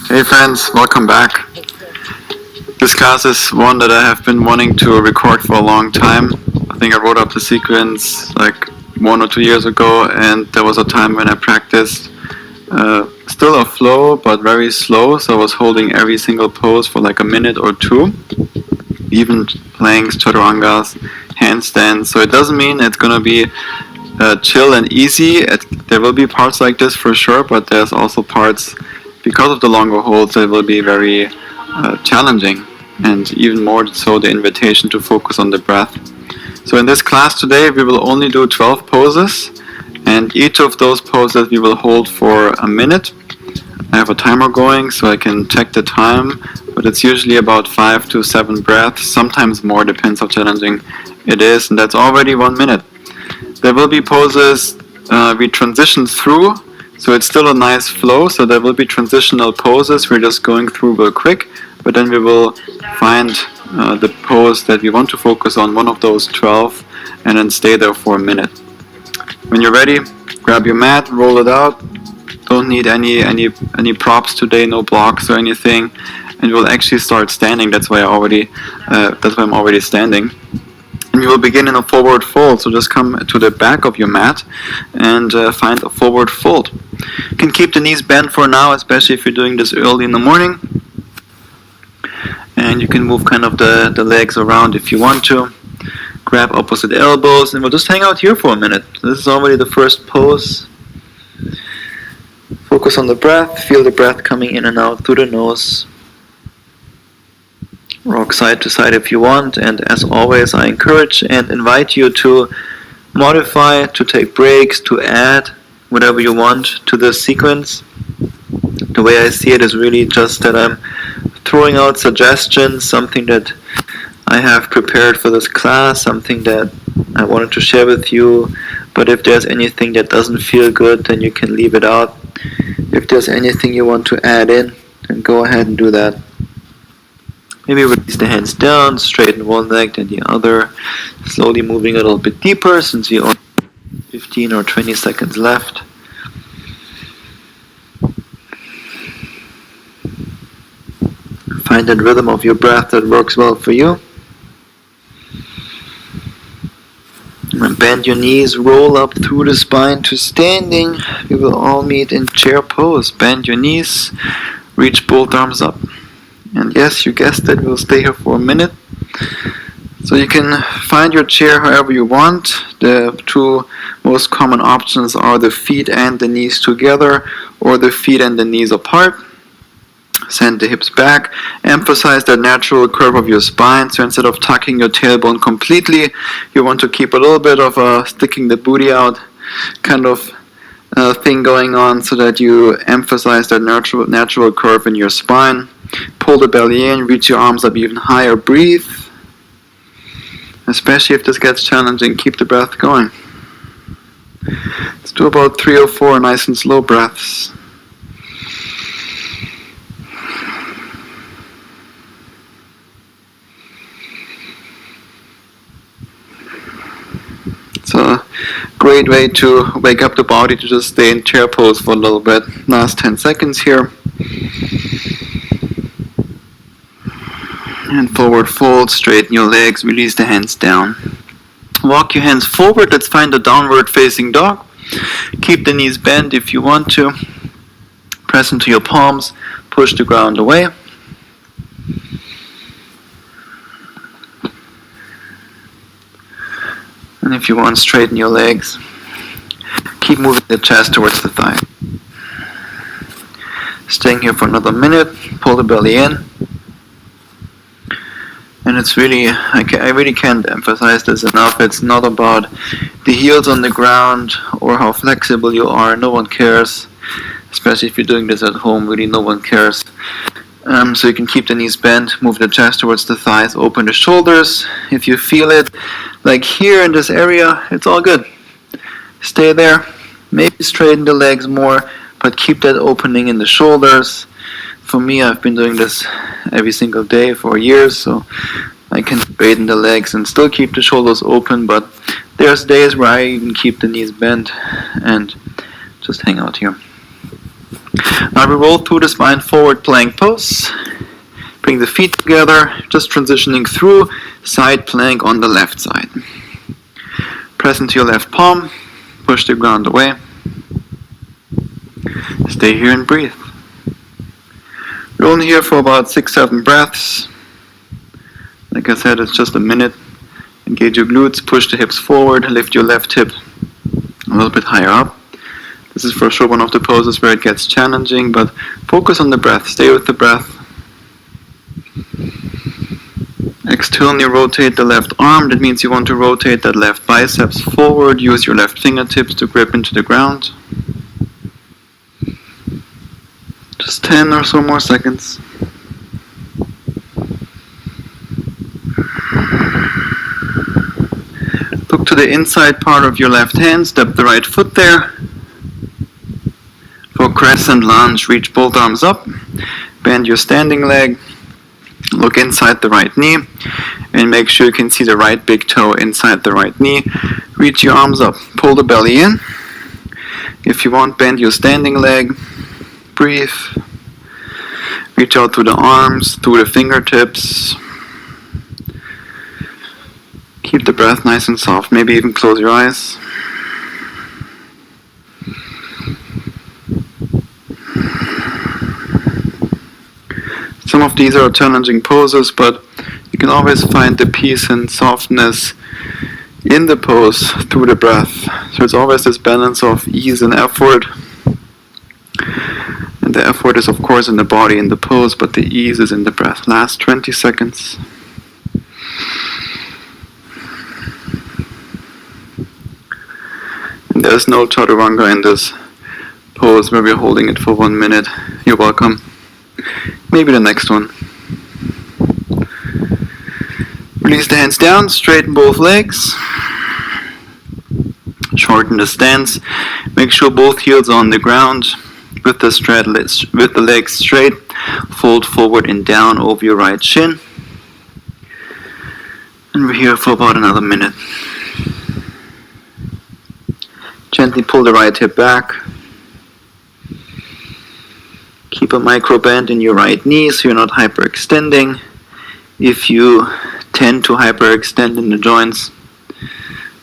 Hey friends, welcome back. This class is one that I have been wanting to record for a long time. I think I wrote up the sequence like 1 or 2 years ago, and there was a time when I practiced still a flow but very slow, so I was holding every single pose for like a minute or two, even planks, chaturangas, handstands. So it doesn't mean it's gonna be chill and easy. There will be parts like this for sure, but there's also parts, because of the longer holds, that will be very challenging, and even more so the invitation to focus on the breath. So in this class today we will only do 12 poses, and each of those poses we will hold for a minute. I have a timer going so I can check the time, but it's usually about 5 to 7 breaths, sometimes more, depends how challenging it is, and that's already 1 minute. There will be poses we transition through, so it's still a nice flow, so there will be transitional poses we're just going through real quick, but then we will find the pose that we want to focus on, one of those 12, and then stay there for a minute. When you're ready, grab your mat, roll it out. Don't need any props today, no blocks or anything, and we'll actually start standing. That's why I'm already standing. And we will begin in a forward fold, so just come to the back of your mat and find a forward fold. You can keep the knees bent for now, especially if you're doing this early in the morning. And you can move kind of the legs around if you want to. Grab opposite elbows, and we'll just hang out here for a minute. This is already the first pose. Focus on the breath, feel the breath coming in and out through the nose. Rock side to side if you want, and as always I encourage and invite you to modify, to take breaks, to add whatever you want to this sequence. The way I see it is really just that I'm throwing out suggestions, something that I have prepared for this class, something that I wanted to share with you, but if there's anything that doesn't feel good, then you can leave it out. If there's anything you want to add in, then go ahead and do that. Maybe release the hands down, straighten one leg, then the other, slowly moving a little bit deeper since you only have 15 or 20 seconds left. Find that rhythm of your breath that works well for you. And bend your knees, roll up through the spine to standing. We will all meet in chair pose. Bend your knees, reach both arms up. And yes, you guessed it, we'll stay here for a minute. So you can find your chair however you want. The two most common options are the feet and the knees together, or the feet and the knees apart. Send the hips back. Emphasize the natural curve of your spine. So instead of tucking your tailbone completely, you want to keep a little bit of a sticking the booty out kind of thing going on, so that you emphasize that natural curve in your spine. Pull the belly in, reach your arms up even higher. Breathe. Especially if this gets challenging, keep the breath going. Let's do about 3 or 4 nice and slow breaths. It's a great way to wake up the body to just stay in chair pose for a little bit. Last 10 seconds here. And forward fold, straighten your legs, release the hands down. Walk your hands forward, let's find a downward facing dog. Keep the knees bent if you want to. Press into your palms, push the ground away. And if you want, straighten your legs. Keep moving the chest towards the thigh. Staying here for another minute, pull the belly in. And it's really, I really can't emphasize this enough. It's not about the heels on the ground or how flexible you are. No one cares. Especially if you're doing this at home, really no one cares. So you can keep the knees bent, move the chest towards the thighs, open the shoulders. If you feel it, like here in this area, it's all good. Stay there. Maybe straighten the legs more, but keep that opening in the shoulders. For me, I've been doing this every single day for years, so I can straighten the legs and still keep the shoulders open, but there's days where I even keep the knees bent and just hang out here. Now we roll through the spine, forward plank pose. Bring the feet together, just transitioning through side plank on the left side. Press into your left palm, push the ground away. Stay here and breathe. We're only here for about 6-7 breaths. Like I said, it's just a minute. Engage your glutes, push the hips forward, lift your left hip a little bit higher up. This is for sure one of the poses where it gets challenging, but focus on the breath, stay with the breath. Externally rotate the left arm, that means you want to rotate that left biceps forward, use your left fingertips to grip into the ground. Just 10 or so more seconds. Look to the inside part of your left hand, step the right foot there. For crescent lunge, reach both arms up, bend your standing leg, look inside the right knee, and make sure you can see the right big toe inside the right knee. Reach your arms up, pull the belly in. If you want, bend your standing leg. Breathe. Reach out through the arms, through the fingertips. Keep the breath nice and soft. Maybe even close your eyes. Some of these are challenging poses, but you can always find the peace and softness in the pose through the breath. So it's always this balance of ease and effort. And the effort is of course in the body, in the pose, but the ease is in the breath. Last 20 seconds. And there's no chaturanga in this pose where we're holding it for 1 minute. You're welcome. Maybe the next one. Release the hands down, straighten both legs. Shorten the stance. Make sure both heels are on the ground. With the legs straight, fold forward and down over your right shin. And we're here for about another minute. Gently pull the right hip back. Keep a micro bend in your right knee so you're not hyperextending. If you tend to hyperextend in the joints,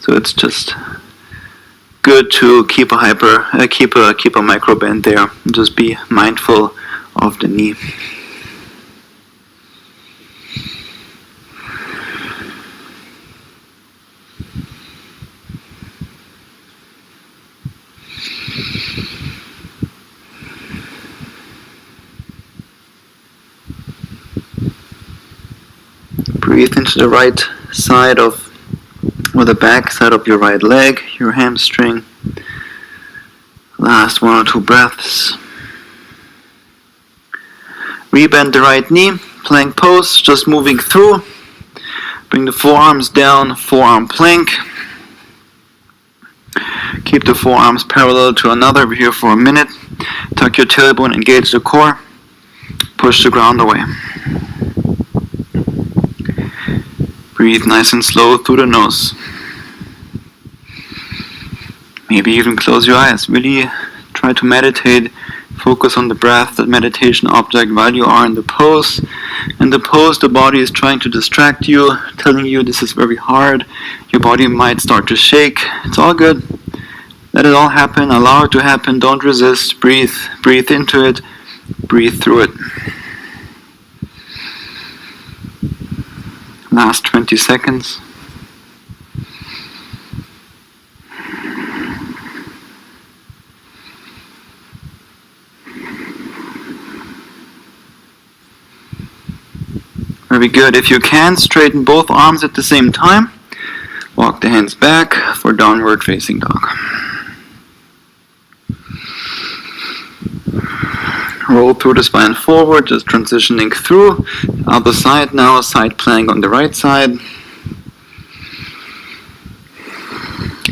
so it's just good to keep a micro bend there. Just be mindful of the knee. Breathe into the right side of, or the back side of your right leg, your hamstring. Last 1 or 2 breaths. Rebend the right knee, plank pose, just moving through. Bring the forearms down, forearm plank. Keep the forearms parallel to another. We're here for a minute. Tuck your tailbone, engage the core. Push the ground away. Breathe nice and slow through the nose. Maybe even close your eyes. Really try to meditate. Focus on the breath, the meditation object, while you are in the pose. In the pose, the body is trying to distract you, telling you this is very hard. Your body might start to shake. It's all good. Let it all happen. Allow it to happen. Don't resist. Breathe. Breathe into it. Breathe through it. Last 20 seconds. Very good. If you can, straighten both arms at the same time. Walk the hands back for downward facing dog. Roll through the spine forward, just transitioning through. Other side now, side plank on the right side.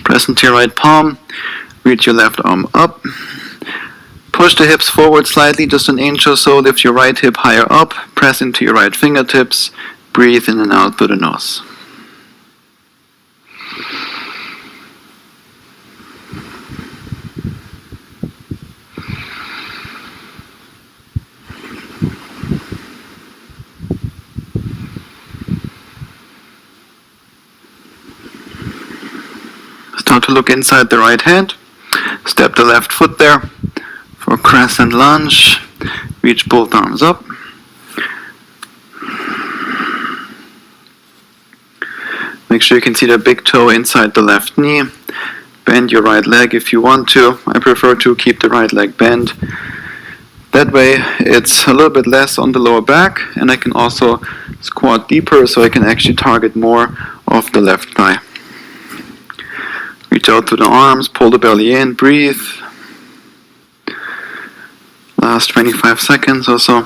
Press into your right palm. Reach your left arm up. Push the hips forward slightly, just an inch or so. Lift your right hip higher up. Press into your right fingertips. Breathe in and out through the nose. Start to look inside the right hand. Step the left foot there for crescent lunge. Reach both arms up. Make sure you can see the big toe inside the left knee. Bend your right leg if you want to. I prefer to keep the right leg bent. That way it's a little bit less on the lower back, and I can also squat deeper so I can actually target more of the left thigh. Reach out to the arms, pull the belly in, breathe. Last 25 seconds or so.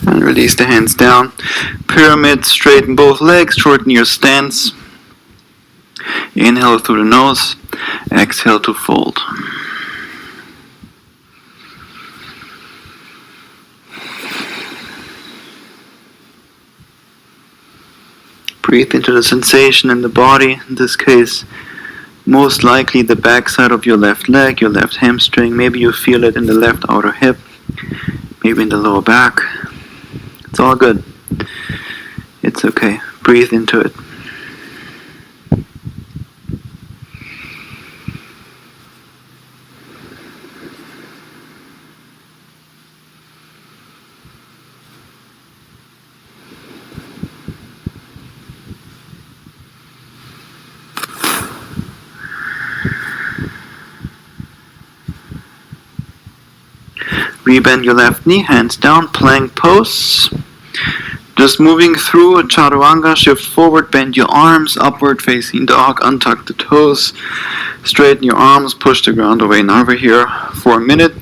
And release the hands down. Pyramid, straighten both legs, shorten your stance. Inhale through the nose, exhale to fold. Breathe into the sensation in the body, in this case, most likely the back side of your left leg, your left hamstring. Maybe you feel it in the left outer hip, maybe in the lower back. It's all good. It's okay. Breathe into it. Rebend your left knee, hands down, plank pose. Just moving through a chaturanga, shift forward, bend your arms, upward facing dog, untuck the toes, straighten your arms, push the ground away. Now we're here for a minute.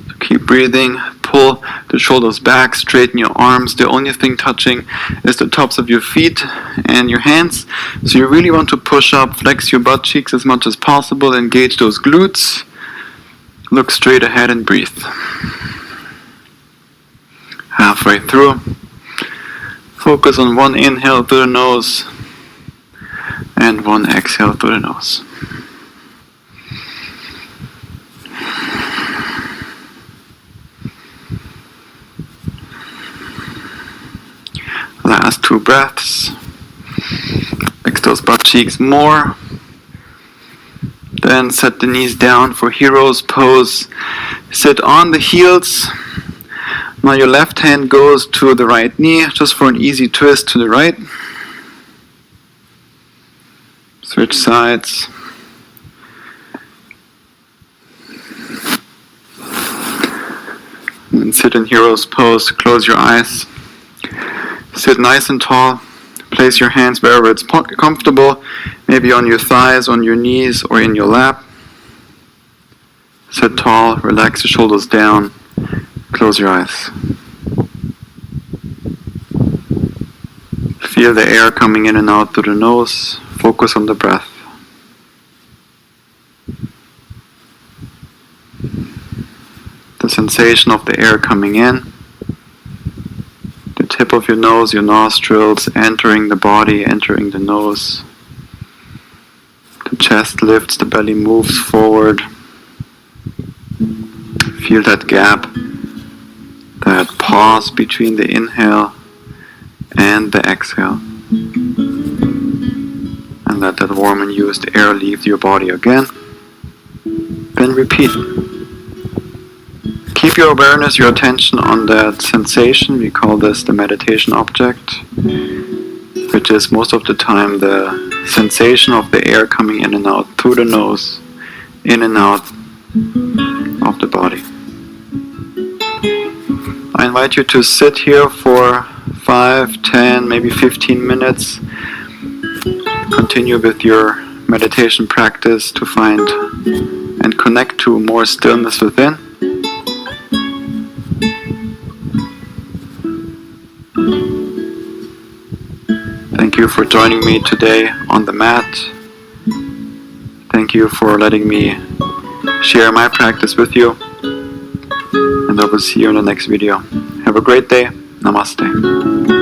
So keep breathing, pull the shoulders back, straighten your arms. The only thing touching is the tops of your feet and your hands. So you really want to push up, flex your butt cheeks as much as possible, engage those glutes. Look straight ahead and breathe. right through. Focus on one inhale through the nose and one exhale through the nose. Last 2 breaths. Flex those butt cheeks more. Then set the knees down for hero's pose. Sit on the heels. Now your left hand goes to the right knee, just for an easy twist to the right. Switch sides. And sit in hero's pose. Close your eyes. Sit nice and tall. Place your hands wherever it's comfortable, maybe on your thighs, on your knees, or in your lap. Sit tall, relax your shoulders down, close your eyes. Feel the air coming in and out through the nose. Focus on the breath. The sensation of the air coming in. The tip of your nose, your nostrils, entering the body, entering the nose. The chest lifts, the belly moves forward. Feel that gap, that pause between the inhale and the exhale. And let that warm and used air leave your body again. Then repeat. Keep your awareness, your attention on that sensation. We call this the meditation object, which is most of the time the sensation of the air coming in and out through the nose, in and out of the body. I invite you to sit here for 5, 10, maybe 15 minutes. Continue with your meditation practice to find and connect to more stillness within. Thank you for joining me today on the mat. Thank you for letting me share my practice with you. And I will see you in the next video. Have a great day. Namaste.